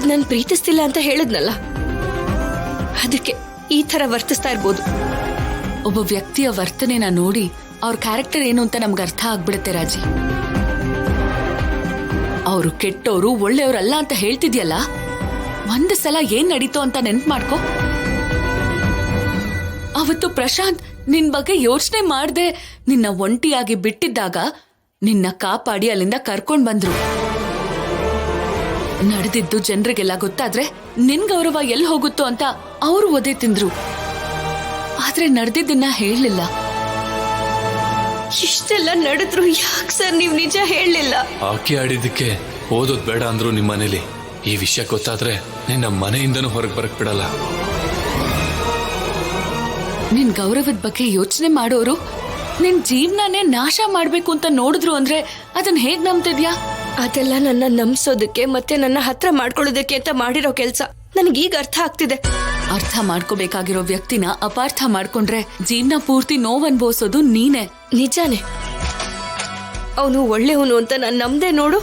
ನನ್ ಪ್ರೀತಿಸ್ತಿಲ್ಲ ಅಂತ ಹೇಳಿದ್ನಲ್ಲ, ಅದಕ್ಕೆ ಈ ತರ ವರ್ತಿಸ್ತಾ ಇರ್ಬೋದು. ಒಬ್ಬ ವ್ಯಕ್ತಿಯ ವರ್ತನೆನ ನೋಡಿ ಅವ್ರ ಕ್ಯಾರೆಕ್ಟರ್ ಏನು ಅಂತ ನಮ್ಗೆ ಅರ್ಥ ಆಗ್ಬಿಡುತ್ತೆ ರಾಜಿ. ಅವರು ಕೆಟ್ಟೋರು ಒಳ್ಳೆಯವ್ರಲ್ಲ ಅಂತ ಹೇಳ್ತಿದ್ಯಲ್ಲ, ಒಂದು ಸಲ ಏನ್ ನಡೀತೋ ಅಂತ ನೆನ್ಪು ಮಾಡ್ಕೊ. ಅವತ್ತು ಪ್ರಶಾಂತ್ ನಿನ್ ಬಗ್ಗೆ ಯೋಚನೆ ಮಾಡ್ದೆ ನಿನ್ನ ಒಂಟಿಯಾಗಿ ಬಿಟ್ಟಿದ್ದಾಗ ನಿನ್ನ ಕಾಪಾಡಿ ಅಲ್ಲಿಂದ ಕರ್ಕೊಂಡ್ ಬಂದ್ರು. ನಡೆದಿದ್ದು ಜನರಿಗೆಲ್ಲ ಗೊತ್ತಾದ್ರೆ ನಿನ್ ಗೌರವ ಎಲ್ಲಿ ಹೋಗುತ್ತೋ ಅಂತ ಅವರು ಒದೆ ತಿಂದ್ರು. ಆದ್ರೆ ನಡೆದಿದ್ದನ್ನ ಹೇಳಲಿಲ್ಲ. ಇಷ್ಟೆಲ್ಲ ನಡೆದ್ರು ಯಾಕೆ ಸರ್ ನೀವು ನಿಜ ಹೇಳಲಿಲ್ಲ? ಆಕೆ ಆಡಿದ್ದಕ್ಕೆ ಓದೋದ್ ಬೇಡ ಅಂದ್ರು ನಿಮ್ಮ ಮನೇಲಿ. ಈ ವಿಷಯ ಗೊತ್ತಾದ್ರೆ ನಿನ್ನ ಮನೆಯಿಂದನೂ ಹೊರಗೆ ಬರಕ್ ಬಿಡಲ್ಲ. ನಿನ್ ಗೌರವದ ಬಗ್ಗೆ ಯೋಚನೆ ಮಾಡೋರು ನಿನ್ ಜೀವನನೇ ನಾಶ ಮಾಡ್ಬೇಕು ಅಂತ ನೋಡಿದ್ರು ಅಂದ್ರೆ ಅದನ್ನ ಹೇಗ್ ನಂಬ್ತಿದ್ಯಾ? ಅದೆಲ್ಲ ನನ್ನ ನಂಬಿಸೋದಕ್ಕೆ ಮತ್ತೆ ನನ್ನ ಹತ್ರ ಮಾಡ್ಕೊಳ್ಳೋದಕ್ಕೆ ಅಂತ ಮಾಡಿರೋ ಕೆಲ್ಸ. ನನಗೀಗ ಅರ್ಥ ಆಗ್ತಿದೆ. ಅರ್ಥ ಮಾಡ್ಕೋಬೇಕಾಗಿರೋ ವ್ಯಕ್ತಿನ ಅಪಾರ್ಥ ಮಾಡ್ಕೊಂಡ್ರೆ ಜೀವನ ಪೂರ್ತಿ ನೋವನ್ಭವಿಸೋದು ನೀನೆ. ನಿಜಾನೇ, ಅವನು ಒಳ್ಳೆಯವನು ಅಂತ ನಾನು ನಂಬ್ದೆ ನೋಡು,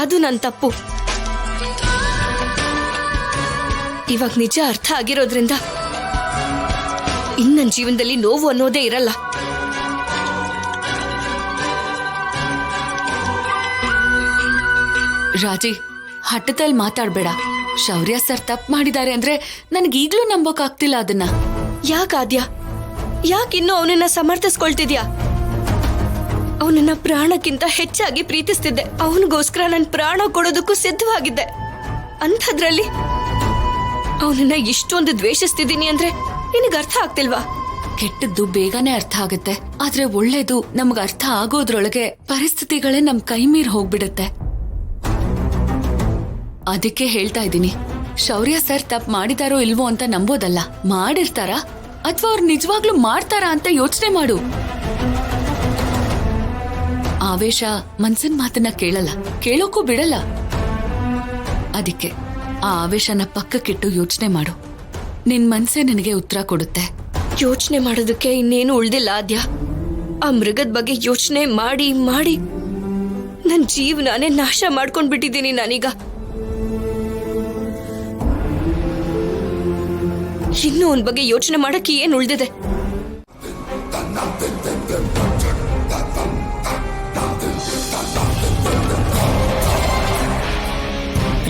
ಅದು ನನ್ನ ತಪ್ಪು. ಇವಾಗ ನಿಜ ಅರ್ಥ ಆಗಿರೋದ್ರಿಂದ ಇನ್ ನನ್ನ ಜೀವನದಲ್ಲಿ ನೋವು ಅನ್ನೋದೇ ಇರಲ್ಲ. ರಾಜಿ, ಹಠದಲ್ಲಿ ಮಾತಾಡ್ಬೇಡ. ಶೌರ್ಯ ಸರ್ ತಪ್ಪು ಮಾಡಿದ್ದಾರೆ ಅಂದ್ರೆ ನನ್ಗೀಗ್ಲೂ ನಂಬೋಕಾಗ್ತಿಲ್ಲ ಅದನ್ನ. ಯಾಕಾದ್ಯ, ಯಾಕಿನ್ನೂ ಅವನನ್ನ ಸಮರ್ಥಿಸ್ಕೊಳ್ತಿದ್ಯಾ? ಅವನನ್ನ ಪ್ರಾಣಕ್ಕಿಂತ ಹೆಚ್ಚಾಗಿ ಪ್ರೀತಿಸ್ತಿದ್ದೆ. ಅವನಿಗೋಸ್ಕರ ನನ್ನ ಪ್ರಾಣ ಕೊಡೋದಕ್ಕೂ ಸಿದ್ಧವಾಗಿದ್ದೆ. ಅಂಥದ್ರಲ್ಲಿ ಅವನನ್ನ ಇಷ್ಟೊಂದು ದ್ವೇಷಿಸ್ತಿದ್ದೀನಿ ಅಂದ್ರೆ ನಿನಗೆ ಅರ್ಥ ಆಗ್ತಿಲ್ವಾ? ಕೆಟ್ಟದ್ದು ಬೇಗನೆ ಅರ್ಥ ಆಗುತ್ತೆ, ಆದ್ರೆ ಒಳ್ಳೇದು ನಮ್ಗೆ ಅರ್ಥ ಆಗೋದ್ರೊಳಗೆ ಪರಿಸ್ಥಿತಿಗಳೇ ನಮ್ ಕೈ ಮೀರ್ ಹೋಗ್ಬಿಡತ್ತೆ. ಅದಕ್ಕೆ ಹೇಳ್ತಾ ಇದ್ದೀನಿ, ಶೌರ್ಯ ಸರ್ ತಪ್ಪು ಮಾಡಿದಾರೋ ಇಲ್ವೋ ಅಂತ ನಂಬೋದಲ್ಲ, ಮಾಡಿರ್ತಾರ ಅಥವಾ ಅವ್ರು ನಿಜವಾಗ್ಲೂ ಮಾಡ್ತಾರಾ ಅಂತ ಯೋಚನೆ ಮಾಡು. ಆವೇಶ ಮನ್ಸಿನ ಮಾತನ್ನ ಕೇಳಲ್ಲ, ಕೇಳೋಕ್ಕೂ ಬಿಡಲ್ಲ. ಅದಕ್ಕೆ ಆ ಆವೇಶನ ಪಕ್ಕಕ್ಕಿಟ್ಟು ಯೋಚನೆ ಮಾಡು. ನಿನ್ ಮನ್ಸೇ ನಿನಗೆ ಉತ್ತರ ಕೊಡುತ್ತೆ. ಯೋಚನೆ ಮಾಡೋದಕ್ಕೆ ಇನ್ನೇನು ಉಳ್ದಿಲ್ಲ ಆದ್ಯ. ಆ ಮೃಗದ ಬಗ್ಗೆ ಯೋಚನೆ ಮಾಡಿ ಮಾಡಿ ನನ್ನ ಜೀವನಾನೇ ನಾಶ ಮಾಡ್ಕೊಂಡ್ ಬಿಟ್ಟಿದ್ದೀನಿ ನಾನೀಗ. ಇನ್ನು ಅವನ ಬಗ್ಗೆ ಯೋಚನೆ ಮಾಡಕ್ಕೆ ಏನ್ ಉಳ್ದಿದೆ?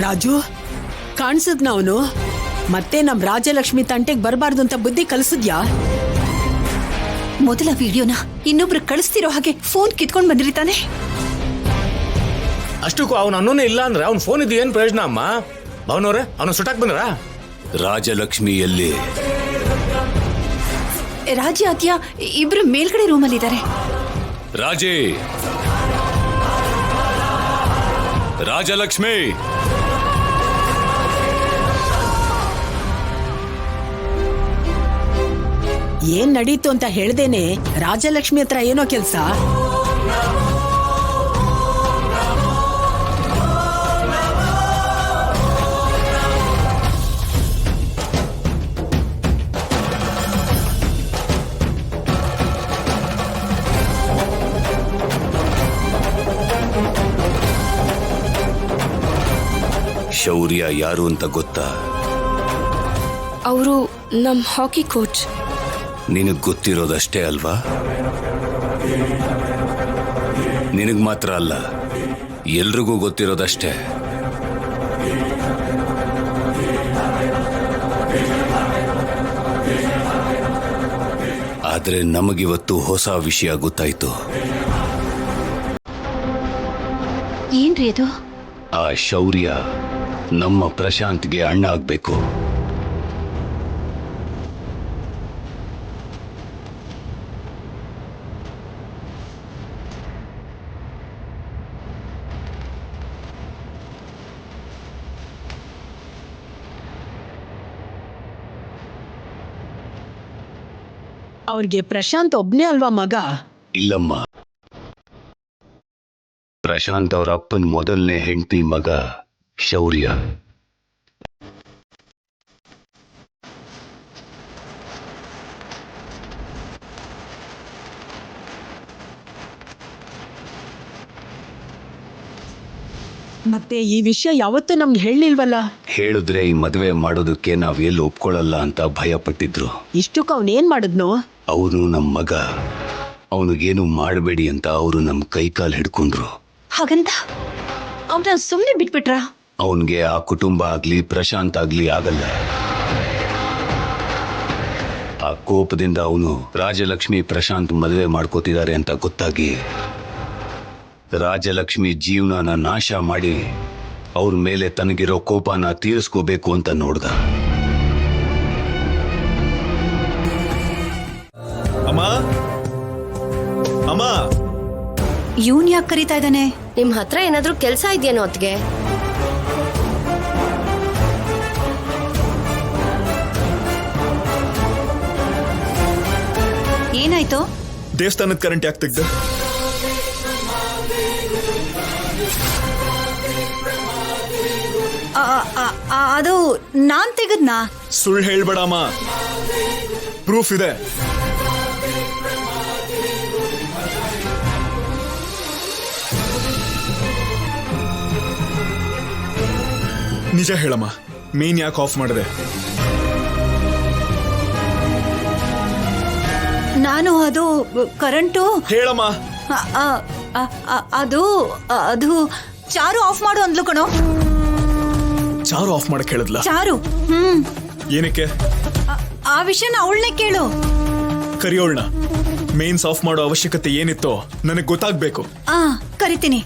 ರಾಜು, ಕಾಣಿಸದ್ನ ಅವನು ಮತ್ತೆ ನಮ್ ರಾಜಲಕ್ಷ್ಮಿ ತಂಟೆಗೆ ಬರಬಾರ್ದು ಅಂತ ಬುದ್ಧಿ ಕಲಿಸಿದ್ಯಾ? ಮೊದಲ ವಿಡಿಯೋನ ಇನ್ನೊಬ್ರು ಕಳಿಸ್ತಿರೋ ಹಾಗೆ ಫೋನ್ ಕಿತ್ಕೊಂಡ್ ಬಂದಿರ್ತಾನೆ. ಅಷ್ಟಕ್ಕೂ ಅವನು ಅನ್ನೋನೇ ಇಲ್ಲ ಅಂದ್ರೆ ಅವ್ನ ಫೋನ್ ಇದ್ದು ಏನ್ ಪ್ರಯೋಜನ ಅಮ್ಮ? ಭವನವ್ರೆ, ಅವನು ಸುಟ್ಟಾಕ್ ಬಂದ್ರ? ರಾಜಲಕ್ಷ್ಮಿಯಲ್ಲಿ ರಾಜಿ ಆದ್ಯ ಇಬ್ರು ಮೇಲ್ಗಡೆ ರೂಮಲ್ಲಿ ಇದ್ದಾರೆ. ರಾಜೇ, ರಾಜಲಕ್ಷ್ಮಿ, ಏನ್ ನಡೀತು ಅಂತ ಹೇಳ್ದೇನೆ ರಾಜಲಕ್ಷ್ಮಿ ಹತ್ರ ಏನೋ ಕೆಲ್ಸ. ಶೌರ್ಯ ಯಾರು ಅಂತ ಗೊತ್ತಾ? ಅವರು ನಮ್ ಹಾಕಿ ಕೋಚ್. ನಿನಗ್ ಗೊತ್ತಿರೋದಷ್ಟೇ ಅಲ್ವಾ? ನಿನಗ್ ಮಾತ್ರ ಅಲ್ಲ, ಎಲ್ರಿಗೂ ಗೊತ್ತಿರೋದಷ್ಟೇ. ಆದ್ರೆ ನಮಗಿವತ್ತು ಹೊಸ ವಿಷಯ ಗೊತ್ತಾಯ್ತು. ಏನ್ರಿ ಅದು? ಆ ಶೌರ್ಯ ನಮ್ಮ ಪ್ರಶಾಂತ್ಗೆ ಅಣ್ಣ ಆಗ್ಬೇಕು. ಅವ್ರಿಗೆ ಪ್ರಶಾಂತ್ ಒಬ್ನೇ ಅಲ್ವಾ ಮಗ? ಇಲ್ಲಮ್ಮ, ಪ್ರಶಾಂತ್ ಅವರ ಅಪ್ಪನ ಮೊದಲನೇ ಹೆಂಡತಿ ಮಗ ಶೌರ್ಯ. ಮತ್ತೆ ಈ ವಿಷಯ ಯಾವತ್ತೂ ನಮ್ಗೆ ಹೇಳಿಲ್ವಲ್ಲ? ಹೇಳಿದ್ರೆ ಈ ಮದುವೆ ಮಾಡೋದಕ್ಕೆ ನಾವೆಲ್ಲಿ ಒಪ್ಕೊಳ್ಳಲ್ಲ ಅಂತ ಭಯ ಪಟ್ಟಿದ್ರು. ಇಷ್ಟಕ್ಕೆ ಅವನೇನ್ ಮಾಡಿದ್ನು? ಅವನು ನಮ್ಮ ಮಗ, ಅವನಿಗೇನು ಮಾಡಬೇಡಿ ಅಂತ ಅವರು ನಮ್ಮ ಕೈಕಾಲು ಹಿಡ್ಕೊಂಡ್ರು. ಹಾಗಂತ ಅವನ ಸುಮ್ಮನೆ ಬಿಟ್ಬಿಟ್ರಾ? ಅವನಿಗೆ ಆ ಕುಟುಂಬ ಆಗ್ಲಿ ಪ್ರಶಾಂತ್ ಆಗ್ಲಿ ಆಗಲ್ಲ. ಆ ಕೋಪದಿಂದ ಅವನು ರಾಜಲಕ್ಷ್ಮಿ ಪ್ರಶಾಂತ್ ಮದುವೆ ಮಾಡ್ಕೋತಿದ್ದಾರೆ ಅಂತ ಗೊತ್ತಾಗಿ ರಾಜಲಕ್ಷ್ಮಿ ಜೀವನನ ನಾಶ ಮಾಡಿ ಅವ್ರ ಮೇಲೆ ತನಗಿರೋ ಕೋಪನ ತೀರಿಸ್ಕೋಬೇಕು ಅಂತ ನೋಡ್ದ. ಅಮ್ಮ ಅಮ್ಮ, ಇವನ್ ಯಾಕೆ ಕರೀತಾ ಇದ್ದಾನೆ? ನಿಮ್ ಹತ್ರ ಏನಾದ್ರೂ ಕೆಲ್ಸ ಇದೆಯೇನೋ ಅತ್ಗೆ? ಏನಾಯ್ತು? ದೇವಸ್ಥಾನದ ಕರೆಂಟ್ ಯಾಕೆ ತೆಗ್ದು? ಅದು ನಾನ್ ತೆಗದ್ನಾ? ಸುಳ್ಳು ಹೇಳ್ಬೇಡ ಅಮ್ಮ, ಪ್ರೂಫ್ ಇದೆ. ನಿಜ ಹೇಳಮ್ಮ, ಮೇನ್ ಯಾಕೆ ಆಫ್ ಮಾಡಿದೆ? ನಾನು ಅದು ಕರೆಂಟು ಹೇಳಮ್ಮ. ಅದು ಅದು ಚಾರು ಆಫ್ ಮಾಡು ಅಂದ್ಲು ಕಣೋ. ಚಾರು ಆಫ್ ಮಾಡಕ್ ಹೇಳಿದ್ಲ? ಚಾರು ಏನಕ್ಕೆ? ಆ ವಿಷಯನ ಅವಳನ್ನೇ ಕೇಳು. ಕರಿಯೋಳ್ನ. ಮೇನ್ಸ್ ಆಫ್ ಮಾಡೋ ಅವಶ್ಯಕತೆ ಏನಿತ್ತೋ ನನಗೆ ಗೊತ್ತಾಗ್ಬೇಕು. ಕರಿತೀನಿ.